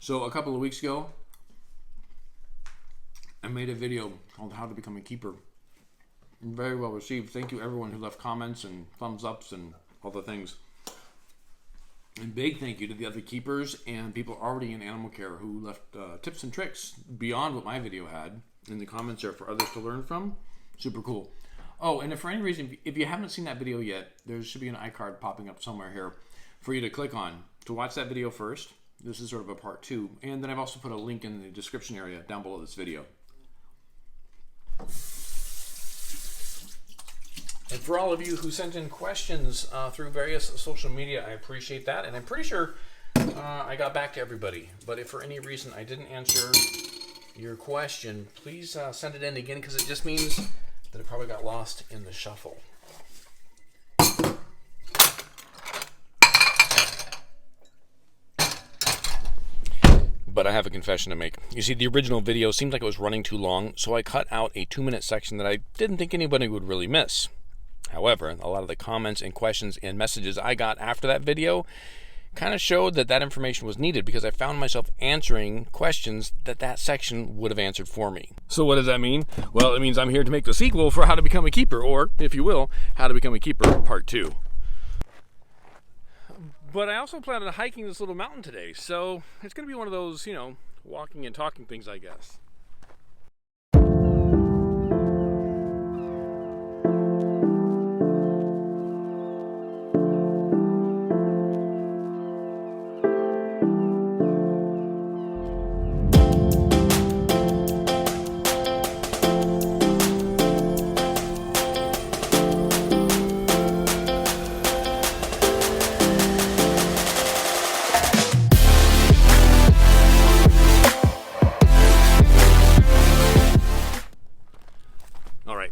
So a couple of weeks ago, I made a video called How to Become a Keeper. Very well received. Thank you everyone who left comments and thumbs ups and all the things. And big thank you to the other keepers and people already in animal care who left tips and tricks beyond what my video had in the comments there for others to learn from. Super cool. Oh, and if for any reason, if you haven't seen that video yet, there should be an iCard popping up somewhere here for you to click on to watch that video first. This is sort of a part 2. And then I've also put a link in the description area down below this video. And for all of you who sent in questions through various social media, I appreciate that. And I'm pretty sure I got back to everybody. But if for any reason I didn't answer your question, please send it in again, because it just means that it probably got lost in the shuffle. But I have a confession to make. You see, the original video seemed like it was running too long, so I cut out a 2-minute section that I didn't think anybody would really miss. However, a lot of the comments and questions and messages I got after that video kind of showed that that information was needed, because I found myself answering questions that section would have answered for me. So what does that mean? Well, it means I'm here to make the sequel for How to Become a Keeper, or, if you will, How to Become a Keeper Part 2. But I also plan on hiking this little mountain today, so it's going to be one of those, walking and talking things, I guess.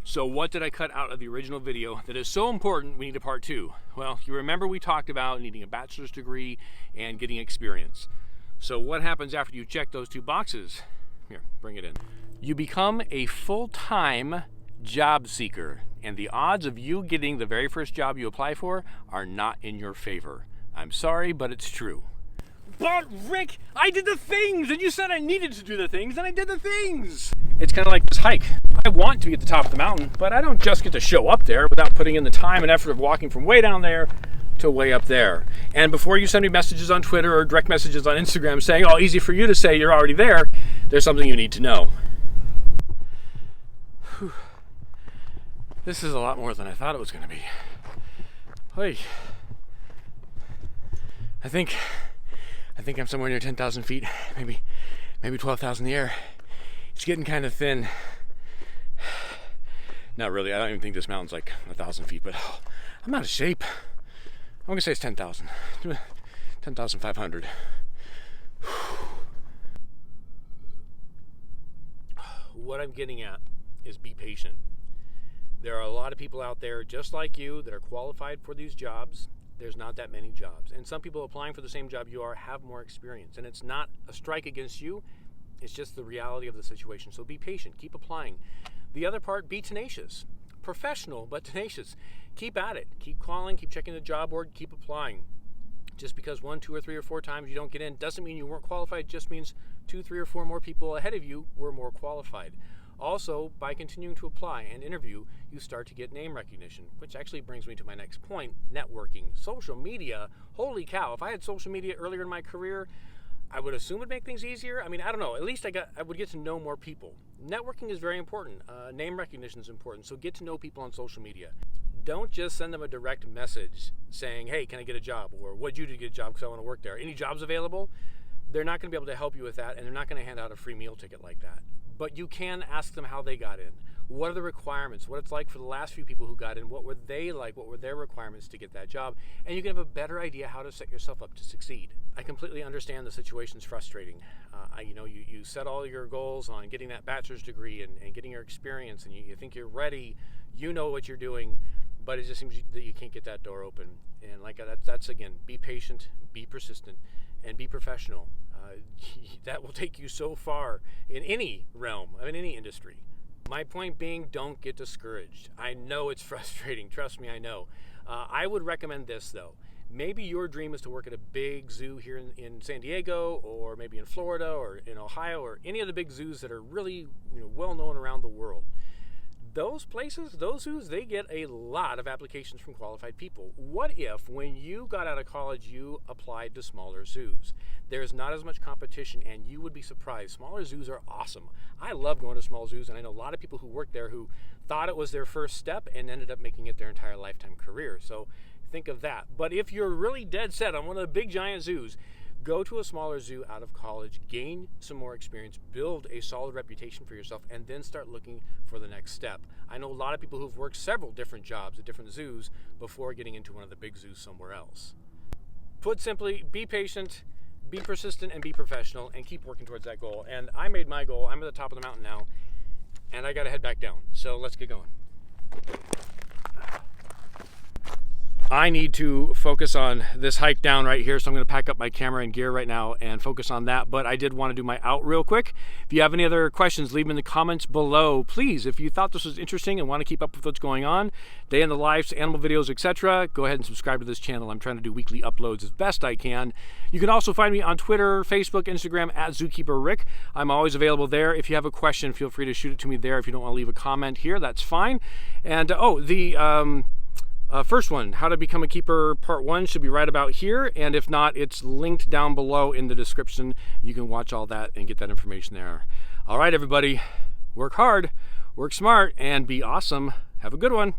So what did I cut out of the original video that is so important we need a part 2? Well, you remember we talked about needing a bachelor's degree and getting experience. So what happens after you check those 2 boxes? Here, bring it in. You become a full-time job seeker, and the odds of you getting the very first job you apply for are not in your favor. I'm sorry, but it's true. But Rick, I did the things, and you said I needed to do the things, and I did the things. It's kind of like this hike. I want to be at the top of the mountain, but I don't just get to show up there without putting in the time and effort of walking from way down there to way up there. And before you send me messages on Twitter or direct messages on Instagram saying, oh, easy for you to say you're already there, there's something you need to know. Whew. This is a lot more than I thought it was going to be. Hey, I think I'm somewhere near 10,000 feet, maybe 12,000 in the air. It's getting kind of thin. Not really, I don't even think this mountain's like 1,000 feet, but I'm out of shape. I'm gonna say it's 10,000. 10,500. What I'm getting at is be patient. There are a lot of people out there just like you that are qualified for these jobs. There's not that many jobs. And some people applying for the same job you are have more experience. And it's not a strike against you. It's just the reality of the situation. So be patient. Keep applying. The other part, be tenacious. Professional, but tenacious. Keep at it. Keep calling. Keep checking the job board. Keep applying. Just because 1, 2, or 3, or 4 times you don't get in doesn't mean you weren't qualified. It just means 2, 3, or 4 more people ahead of you were more qualified. Also, by continuing to apply and interview, you start to get name recognition, which actually brings me to my next point, networking. Social media, holy cow, if I had social media earlier in my career, I would assume it'd make things easier. I mean, I don't know, at least I would get to know more people. Networking is very important. Name recognition is important, so get to know people on social media. Don't just send them a direct message saying, hey, can I get a job? Or what'd you do to get a job because I want to work there? Any jobs available? They're not going to be able to help you with that, and they're not going to hand out a free meal ticket like that. But you can ask them how they got in. What are the requirements? What it's like for the last few people who got in. What were they like? What were their requirements to get that job? And you can have a better idea how to set yourself up to succeed. I completely understand the situation's frustrating. You set all your goals on getting that bachelor's degree and getting your experience, and you think you're ready. You know what you're doing, but it just seems that you can't get that door open. And that's again, be patient, be persistent, and be professional. That will take you so far in any realm, in any industry. My point being, don't get discouraged. I know it's frustrating. Trust me, I know. I would recommend this, though. Maybe your dream is to work at a big zoo here in San Diego, or maybe in Florida or in Ohio, or any of the big zoos that are really well known around the world. Those places, those zoos, they get a lot of applications from qualified people. What if when you got out of college you applied to smaller zoos? There's not as much competition, and you would be surprised. Smaller zoos are awesome. I love going to small zoos, and I know a lot of people who work there who thought it was their first step and ended up making it their entire lifetime career. So think of that. But if you're really dead set on one of the big giant zoos, go to a smaller zoo out of college, gain some more experience, build a solid reputation for yourself, and then start looking for the next step. I know a lot of people who've worked several different jobs at different zoos before getting into one of the big zoos somewhere else. Put simply, be patient, be persistent, and be professional, and keep working towards that goal. And I made my goal. I'm at the top of the mountain now, and I got to head back down. So let's get going. I need to focus on this hike down right here, so I'm going to pack up my camera and gear right now and focus on that. But I did want to do my out real quick. If you have any other questions, leave them in the comments below. Please, if you thought this was interesting and want to keep up with what's going on, day in the lives, animal videos, etc., go ahead and subscribe to this channel. I'm trying to do weekly uploads as best I can. You can also find me on Twitter, Facebook, Instagram at Zookeeper Rick. I'm always available there. If you have a question, feel free to shoot it to me there. If you don't want to leave a comment here, that's fine. And first one, How to Become a Keeper Part 1, should be right about here, and if not, it's linked down below in the description. You can watch all that and get that information there. All right, everybody, work hard, work smart, and be awesome. Have a good one.